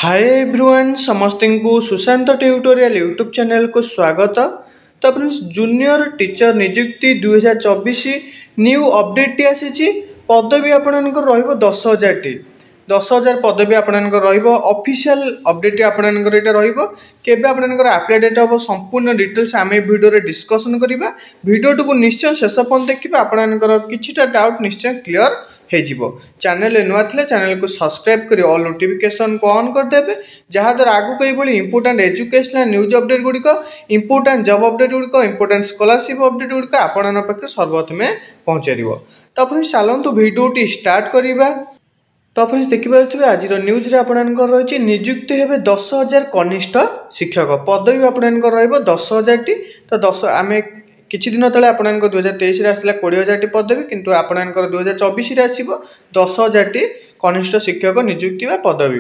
Hi everyone समस्त को Sushant tutorial YouTube channel को स्वागत। तो फ्रेंड्स जूनियर टीचर नियुक्ति 2024 न्यू अपडेट टी आसी पदवी आपणकर रहिबो 10,000 टी 10,000 पदवी आपणकर रहिबो ऑफिशियल अपडेट आपणकर एटा रहिबो केबे आपणकर अप्लाई डेट हो संपूर्ण डिटेल्स आमे वीडियो रे डिस्कशन करिबा। वीडियो को निश्चय शेष पर्यंत देखिबा आपणकर किछिटा डाउट निश्चय क्लियर हो चैनल नुआ थे चैनल को सब्सक्राइब कर ऑल नोटिफिकेशन को ऑन करदे जहाँद्वारा आगू कई इंपोर्टेंट एजुकेशनल न्यूज अपडेट गुड़िक इंपोर्टेंट जॉब अपडेट गुड़िक इंपोर्टेंट स्कॉलरशिप अपडेट गुड़िक आपण पाखे सर्वप्रथमे पहुँचार। तो फ्रेंड्स चलतु भिडियोटी स्टार्ट करवा। तो फ्रेंड्स देखिपे आज न्यूज रे आपणकर रही नियुक्ति हे 10,000 कनिष्ठ शिक्षक पदवी आपणकर रही 10,000 टी। तो 10 आम किछि दिन तले आपणकर 2023 रे आसला 20,000 टी पदवी किंतु आपणकर 2024 रे आसीबो 10,000 टी कनिष्ठ शिक्षक नियुक्ति बा पदवी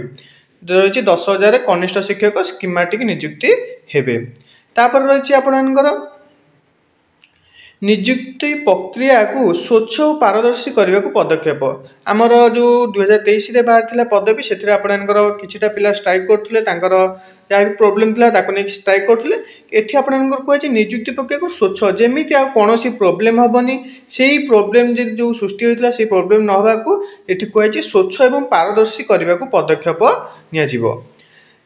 रही 10,000 कनिष्ठ शिक्षक स्कीमेटिक नियुक्ति हेबे। तापर रही आपणकर नियुक्ति प्रक्रिया को स्वच्छ और पारदर्शी करने को पदक्षेप आमर जो 2023 रे बाहर थिला पदवी से आपणकर किछिटा पिला स्ट्राइक करथिले तांकर जहाँ भी प्रोब्लेम था नहीं स्ट्राइक करथिले एठी आपणकर कहै नियुक्ति प्रक्रिया को स्वच्छ जेमिति आ कोनोसी प्रोब्लेम हबनी सेही प्रोब्लेम जो सृष्टि होइतला से प्रोब्लेम न होबा को एठी कहै स्वच्छ एवं पारदर्शी करने को पदक्षेप निया जिवो।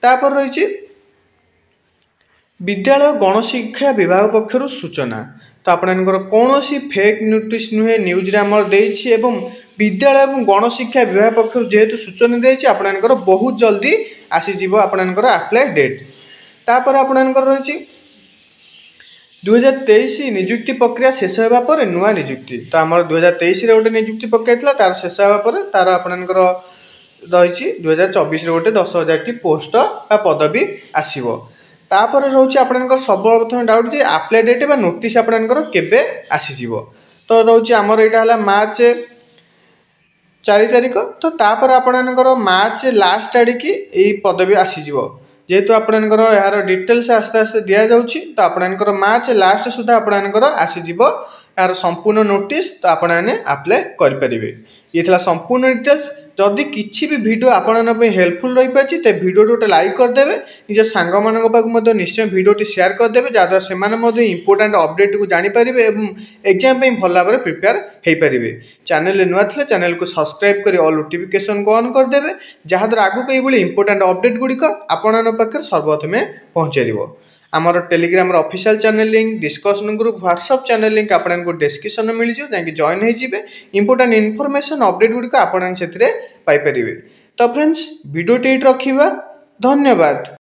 तापर रही विद्यालय गणशिक्षा विभाग पक्षर सूचना। तो आपणकर कौन सी फेक नोटिस नुहे न्यूज रे आमर देछि एवं विद्यालय एवं गणशिक्षा विभाग पक्षर जेहेतु सूचना देछि आपणकर बहुत जल्दी आसीजिवो आपणकर अप्लाई डेट। तापर आपणकर रही 2023 नियुक्ति प्रक्रिया शेष होगा पर नुआ नियुक्ति। तो आमर 2023 रे गोटे नियुक्ति प्रक्रिया था तार शेष होगा पर तार आपणकर रही 2024 रे गोटे 10,000 टी पोस्ट बा पदवी आसीबो। तापर रोचे आपणकर सर्वप्रथम डाउट जे अप्लाई डेट बा नोटिस आपणकर केबे आसीजिवो। तो रोचे आमर एटा हला मार्च 4 तारिख। तो तापर आपणकर मार्च लास्ट आड़ी की एई पदवी आसीजिवो जेहेतु आपणकर यार डिटेल्स आस्ते आस्ते दिया जाउछि। तो आपणकर मार्च लास्ट सुधा आपणकर आसीजिवो यार संपूर्ण नोटिस। तो आपने अप्लाई कर परिबे। ये थला संपूर्ण डिटेल्स। जदि किसी भी वीडियो आपण हेल्पफुल रही पार्टी तो वीडियो गोटे लाइक करदे निज सांग मान पाक निश्चय वीडियोटी शेयर करदे जहाँद्वारा से इंपोर्टेंट अपडेट को जानीपर और एग्जाम भल भाव में प्रिपेयर हो पारे। चैनल नुआ थे चैनल को सब्सक्राइब कर ऑल नोटिफिकेशन को ऑन करदे जहाँद्वारा आगू कई इंपोर्टेंट अपडेट गुड़िक आपण पाखे सर्वप्रथमे पहुँचार। आमर Telegram official channel link discussion group WhatsApp channel link आपको डिस्क्रिप्शन में मिल जाए जैसे जॉइन हो इंपोर्टेंट इनफॉरमेशन अपडेट गुड़िक आपड़ से पाइपर। तो फ्रेंड्स वीडियो रखा धन्यवाद।